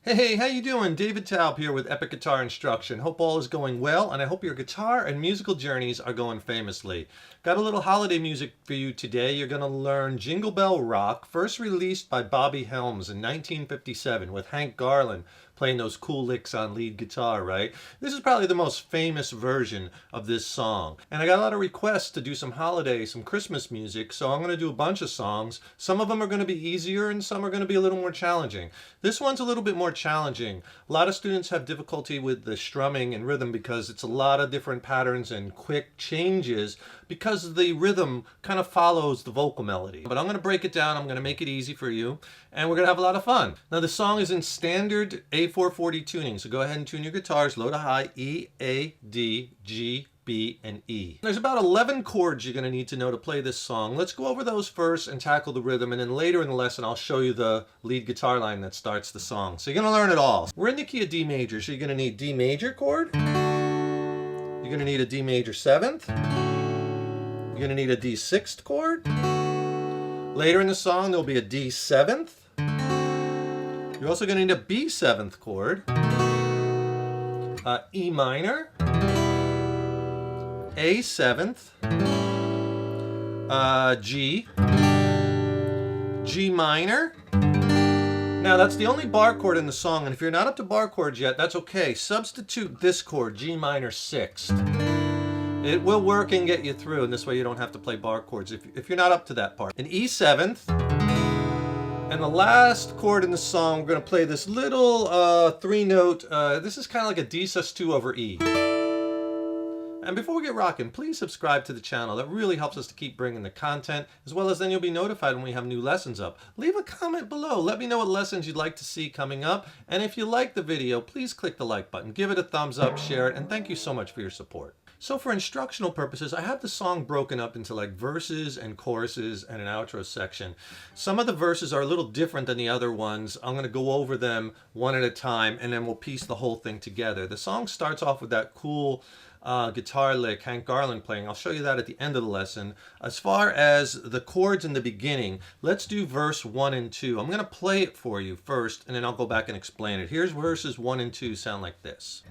Hey, how you doing? David Taub here with Epic Guitar Instruction. Hope all is going well, and I hope your guitar and musical journeys are going famously. Got a little holiday music for you today. You're going to learn Jingle Bell Rock, first released by Bobby Helms in 1957 with Hank Garland playing those cool licks on lead guitar, right? This is probably the most famous version of this song. And I got a lot of requests to do some holiday, some Christmas music, so I'm going to do a bunch of songs. Some of them are going to be easier and some are going to be a little more challenging. This one's a little bit more challenging. A lot of students have difficulty with the strumming and rhythm because it's a lot of different patterns and quick changes because the rhythm kind of follows the vocal melody. But I'm going to break it down, I'm going to make it easy for you, and we're going to have a lot of fun. Now the song is in standard A440 tuning, so go ahead and tune your guitars low to high, E, A, D, G, B, and E. There's about 11 chords you're going to need to know to play this song. Let's go over those first and tackle the rhythm, and then later in the lesson I'll show you the lead guitar line that starts the song. So you're going to learn it all. We're in the key of D major, so you're going to need D major chord. You're going to need a D major 7th. You're going to need a D 6th chord. Later in the song there'll be a D 7th. You're also going to need a B 7th chord. E minor. A 7th, G, G minor. Now that's the only bar chord in the song, and if you're not up to bar chords yet, that's okay. Substitute this chord, G minor 6th. It will work and get you through, and this way you don't have to play bar chords if you're not up to that part. An E 7th, and the last chord in the song, we're going to play this little 3-note, this is kind of like a D sus2 over E. And before we get rocking, please subscribe to the channel. That really helps us to keep bringing the content, as well as then you'll be notified when we have new lessons up. Leave a comment below. Let me know what lessons you'd like to see coming up. And if you like the video, please click the like button. Give it a thumbs up, share it, and thank you so much for your support. So for instructional purposes, I have the song broken up into like verses and choruses and an outro section. Some of the verses are a little different than the other ones. I'm going to go over them one at a time, and then we'll piece the whole thing together. The song starts off with that cool guitar lick Hank Garland playing. I'll show you that at the end of the lesson. As far as the chords in the beginning, let's do verse 1 and 2. I'm going to play it for you first, and then I'll go back and explain it. Here's verses 1 and 2 sound like this.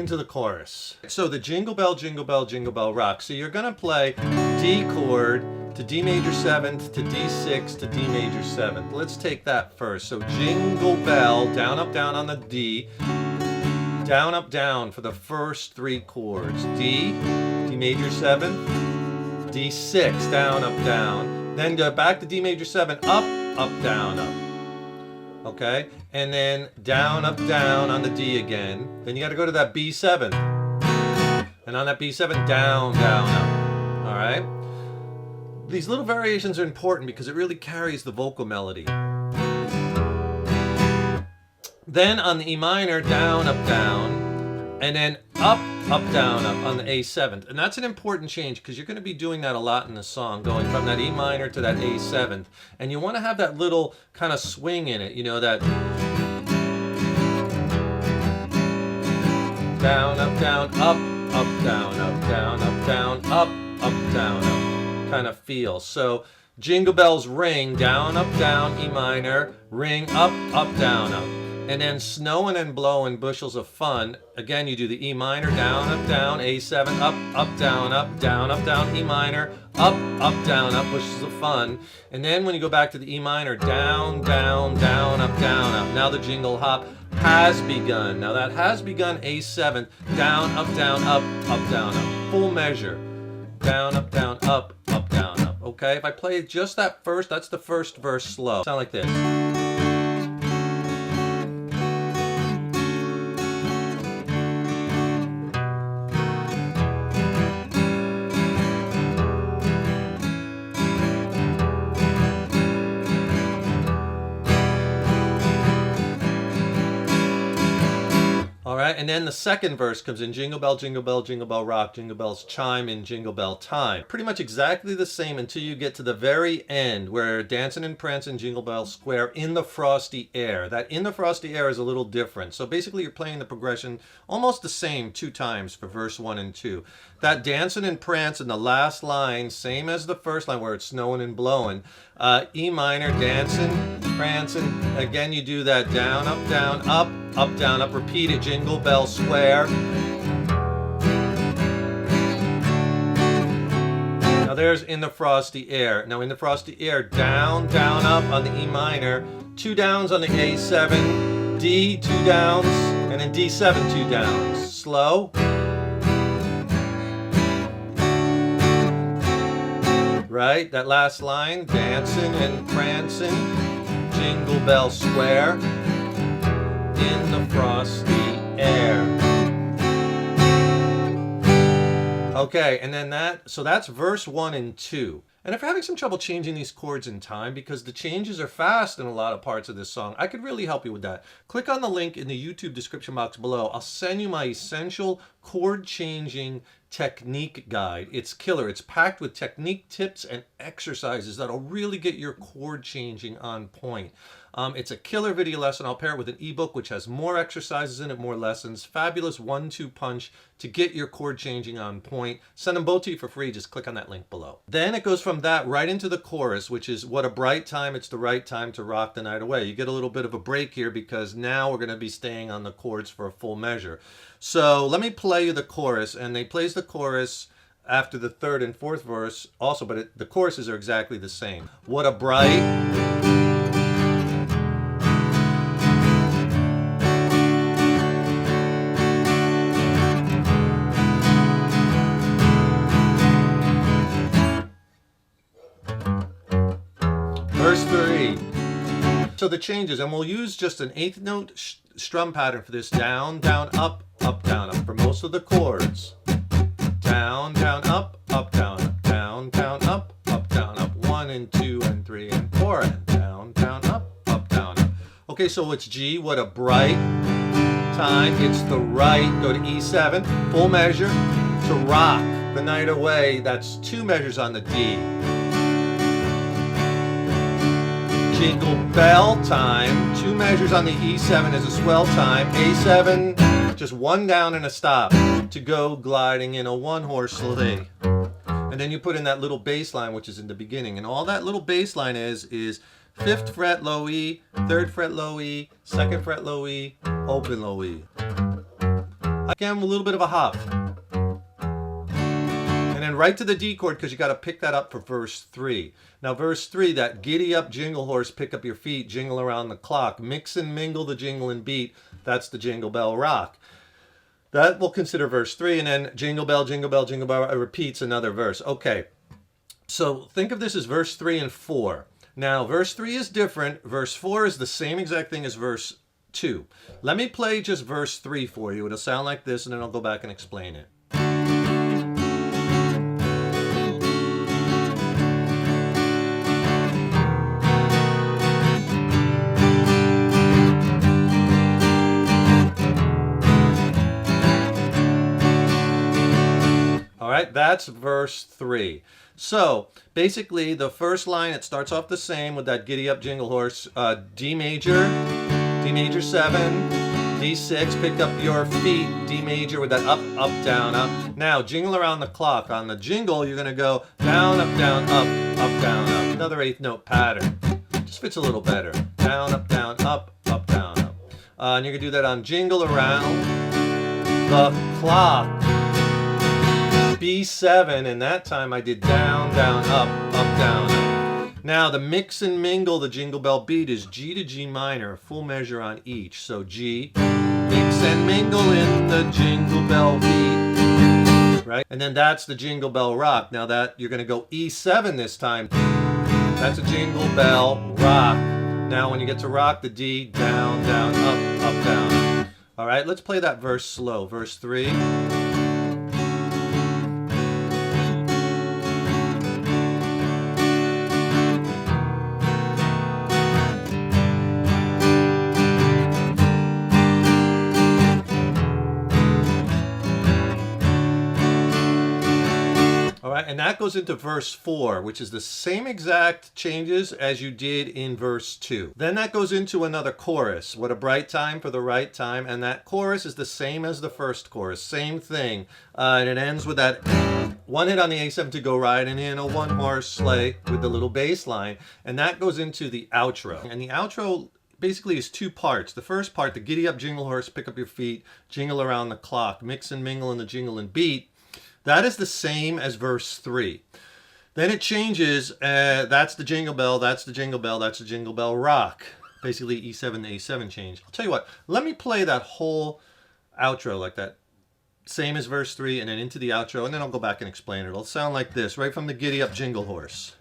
The chorus. So the Jingle Bell, Jingle Bell, Jingle Bell Rock. So you're going to play D chord to D major 7th to D6 to D major 7th. Let's take that first. So Jingle Bell, down, up, down on the D, down, up, down for the first 3 chords. D, D major 7th, D6, down, up, down. Then go back to D major 7, up, down, up. Okay, and then down, up, down on the D again. Then you got to go to that B7. And on that B7, down, down, up. All right? These little variations are important because it really carries the vocal melody. Then on the E minor, down, up, down. And then up, down, up on the A7th. And that's an important change because you're going to be doing that a lot in the song, going from that E minor to that A7th. And you want to have that little kind of swing in it, you know, that down, up, down, up, down, up, down, up, down, up, down, up kind of feel. So Jingle Bells ring, down, E minor, ring, up, down, up. And then Snowin' and Blowin', Bushels of Fun. Again, you do the E minor, down, A7, up, down, E minor, up, down, Bushels of Fun. And then when you go back to the E minor, down, up, down, up. Now the jingle hop has begun. Now that has begun A7, down, up, down, up. Full measure. Down, up, down, up, down, up. Okay, if I play just that first, that's the first verse slow. Sound like this. and then the second verse comes in, jingle bell, jingle bell rock, jingle bells chime in jingle bell time. Pretty much exactly the same until you get to the very end where dancing and prancing Jingle Bell Square in the frosty air. That in the frosty air is a little different. So basically you're playing the progression almost the same 2 times for verse 1 and 2. That dancing and prancing, the last line, same as the first line where it's snowing and blowing. E minor, dancing, prancing. Again, you do that down, up, down, up. Repeat it, Jingle Bell Square. Now there's in the frosty air. Now in the frosty air, down, up on the E minor, 2 downs on the A7, D, 2 downs, and then D7, 2 downs. Slow. Right, that last line, dancing and prancing, Jingle Bell Square, in the frosty air. Okay, and then so that's verse 1 and 2. And if you're having some trouble changing these chords in time because the changes are fast in a lot of parts of this song, I could really help you with that. Click on the link in the YouTube description box below. I'll send you my essential chord changing technique guide. It's killer. It's packed with technique tips and exercises that'll really get your chord changing on point. It's a killer video lesson. I'll pair it with an ebook which has more exercises in it, more lessons. Fabulous 1-2 punch to get your chord changing on point. Send them both to you for free. Just click on that link below. Then it goes from that right into the chorus, which is what a bright time. It's the right time to rock the night away. You get a little bit of a break here because now we're going to be staying on the chords for a full measure. So let me play you the chorus, and they plays the chorus after the 3rd and 4th verse also, but the choruses are exactly the same. What a bright verse 3. So the changes, and we'll use just an 8th note strum pattern for this. Down, up, down, up for most of the chords. Down, up, down, up, down, up, down, up. 1 and 2 and 3 and 4 and down, up, down, up. Okay, so it's G, what a bright time. It's the right, go to E7, full measure, to rock the night away. That's 2 measures on the D. Jingle bell time, 2 measures on the E7 is a swell time. A7, just 1 down and a stop to go gliding in a 1-horse sleigh. And then you put in that little bass line, which is in the beginning. And all that little bass line is 5th fret low E, 3rd fret low E, 2nd fret low E, open low E. Again, a little bit of a hop. And then right to the D chord because you got to pick that up for verse 3. Now verse 3, that giddy up jingle horse, pick up your feet, jingle around the clock, mix and mingle the jingle and beat. That's the Jingle Bell Rock. That we'll consider verse 3, and then jingle bell, repeats another verse. Okay, so think of this as verse 3 and 4. Now verse 3 is different. Verse 4 is the same exact thing as verse 2. Let me play just verse 3 for you. It'll sound like this, and then I'll go back and explain it. All right, that's verse 3. So basically the first line, it starts off the same with that giddy up jingle horse, D major 7, D6, pick up your feet, D major with that up, down, up. Now jingle around the clock. On the jingle, you're gonna go down, up, down, up. Another 8th note pattern. Just fits a little better. Down, up, down, up, down, up. And you're gonna do that on jingle around the clock. B7, and that time I did down, up, down, up. Now the mix and mingle, the jingle bell beat is G to G minor, full measure on each. So G, mix and mingle in the jingle bell beat, right? And then that's the Jingle Bell Rock. Now that you're gonna go E7 this time. That's a Jingle Bell Rock. Now when you get to rock the D, down, up, down. All right, let's play that verse slow. Verse 3. And that goes into verse 4, which is the same exact changes as you did in verse 2. Then that goes into another chorus. What a bright time for the right time. And that chorus is the same as the first chorus. Same thing. And it ends with that one hit on the A7 to go riding in a one-horse sleigh with the little bass line. And that goes into the outro. And the outro basically is two parts. The first part, the giddy up jingle horse, pick up your feet, jingle around the clock, mix and mingle in the jingle and beat. That is the same as verse 3. Then it changes. That's the jingle bell, that's the jingle bell, that's the jingle bell rock. Basically E7 to A7 change. I'll tell you what, let me play that whole outro like that. Same as verse 3 and then into the outro, and then I'll go back and explain it. It'll sound like this, right from the giddy up jingle horse.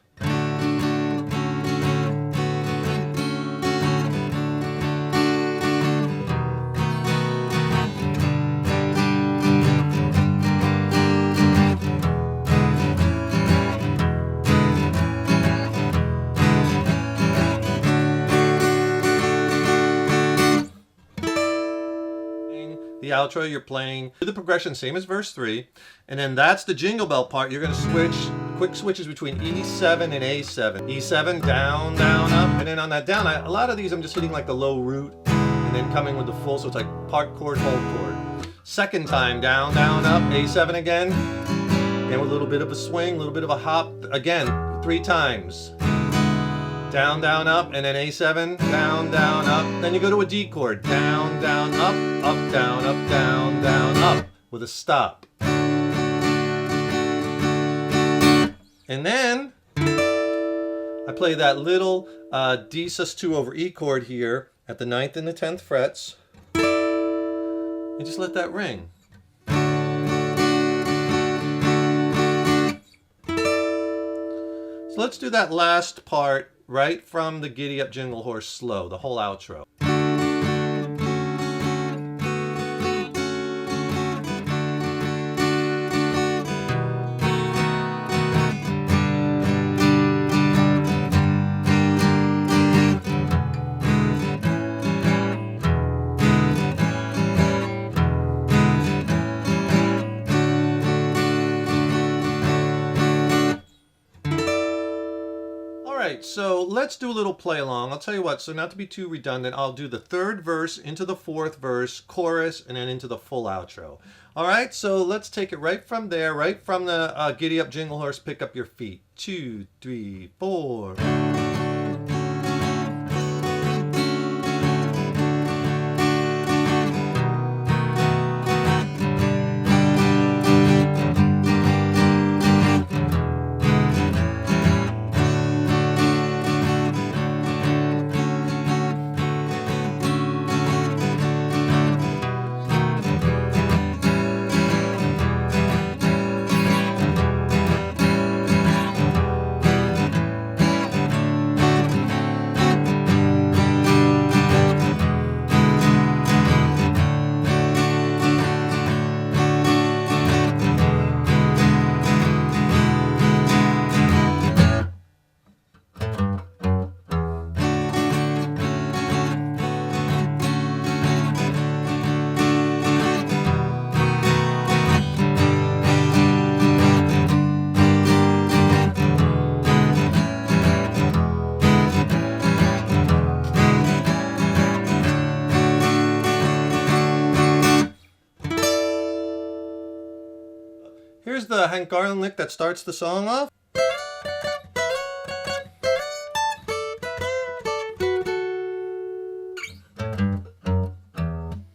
The outro, you're playing the progression same as verse 3, and then that's the jingle bell part. You're going to switch quick switches between E7 and A7. E7 down, down, up, and then on that down, a lot of these I'm just hitting like the low root and then coming with the full, so it's like part chord, whole chord. Second time, down, down, up, A7 again, and with a little bit of a swing, a little bit of a hop, again 3 times. Down, down, up, and then A7, down, down, up. Then you go to a D chord. Down, down, up, down, up, with a stop. And then I play that little D sus2 over E chord here at the 9th and the 10th frets. And just let that ring. So let's do that last part right from the giddy up jingle horse slow, the whole outro. So let's do a little play along. I'll tell you what, so not to be too redundant, I'll do the 3rd verse into the 4th verse, chorus, and then into the full outro. All right, so let's take it right from there, right from the giddy up jingle horse, pick up your feet. 2, 3, 4. Here's the Hank Garland lick that starts the song off.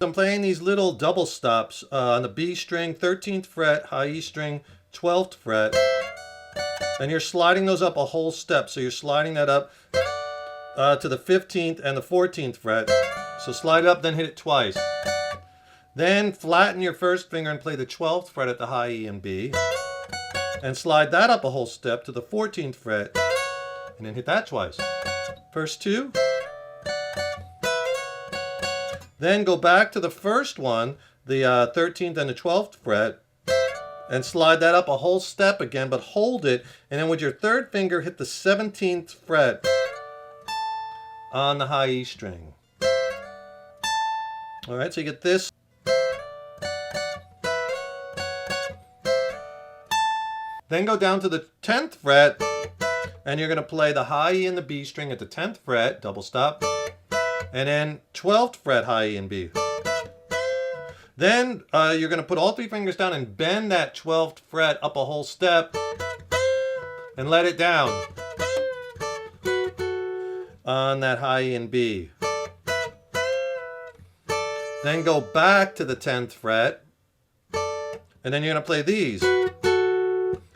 I'm playing these little double stops on the B string, 13th fret, high E string, 12th fret. And you're sliding those up a whole step. So you're sliding that up to the 15th and the 14th fret. So slide it up, then hit it twice. Then flatten your first finger and play the 12th fret at the high E and B. And slide that up a whole step to the 14th fret. And then hit that twice. First 2. Then go back to the first one, the 13th and the 12th fret. And slide that up a whole step again, but hold it. And then with your 3rd finger, hit the 17th fret on the high E string. All right, so you get this. Then go down to the 10th fret, and you're going to play the high E and the B string at the 10th fret, double stop, and then 12th fret high E and B. Then you're going to put all 3 fingers down and bend that 12th fret up a whole step and let it down on that high E and B. Then go back to the 10th fret, and then you're going to play these.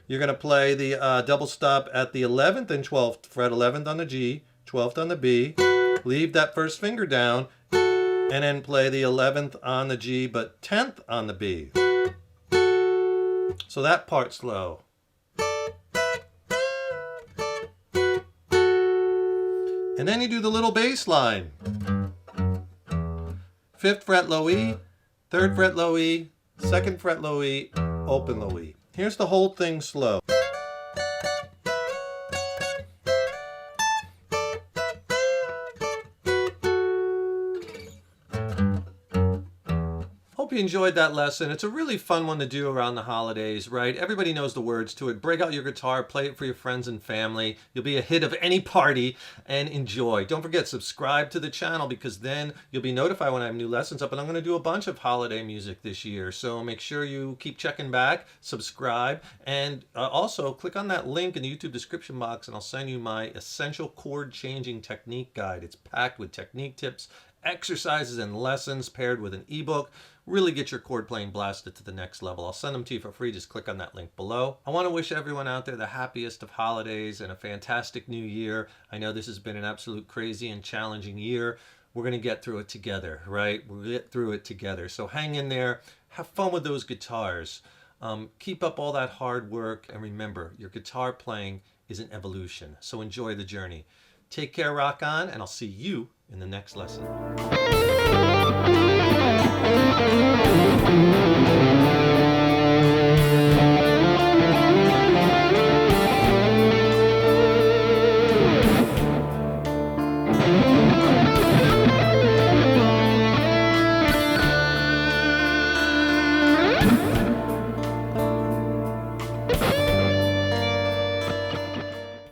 You're going to play the double stop at the 11th and 12th fret, 11th on the G, 12th on the B. Leave that first finger down, and then play the 11th on the G, but 10th on the B. So that part's slow. And then you do the little bass line. 5th fret low E, 3rd fret low E, 2nd fret low E, open low E. Here's the whole thing slow. Hope you enjoyed that lesson. It's a really fun one to do around the holidays, right? Everybody knows the words to it. Break out your guitar, play it for your friends and family. You'll be a hit of any party, and enjoy. Don't forget, subscribe to the channel, because then you'll be notified when I have new lessons up, and I'm going to do a bunch of holiday music this year. So make sure you keep checking back, subscribe, and also click on that link in the YouTube description box, and I'll send you my essential chord changing technique guide. It's packed with technique tips, exercises, and lessons paired with an ebook. Really get your chord playing blasted to the next level. I'll send them to you for free. Just click on that link below. I want to wish everyone out there the happiest of holidays and a fantastic new year. I know this has been an absolute crazy and challenging year. We're going to get through it together, right? We'll get through it together. So hang in there. Have fun with those guitars. Keep up all that hard work. And remember, your guitar playing is an evolution. So enjoy the journey. Take care, rock on, and I'll see you in the next lesson.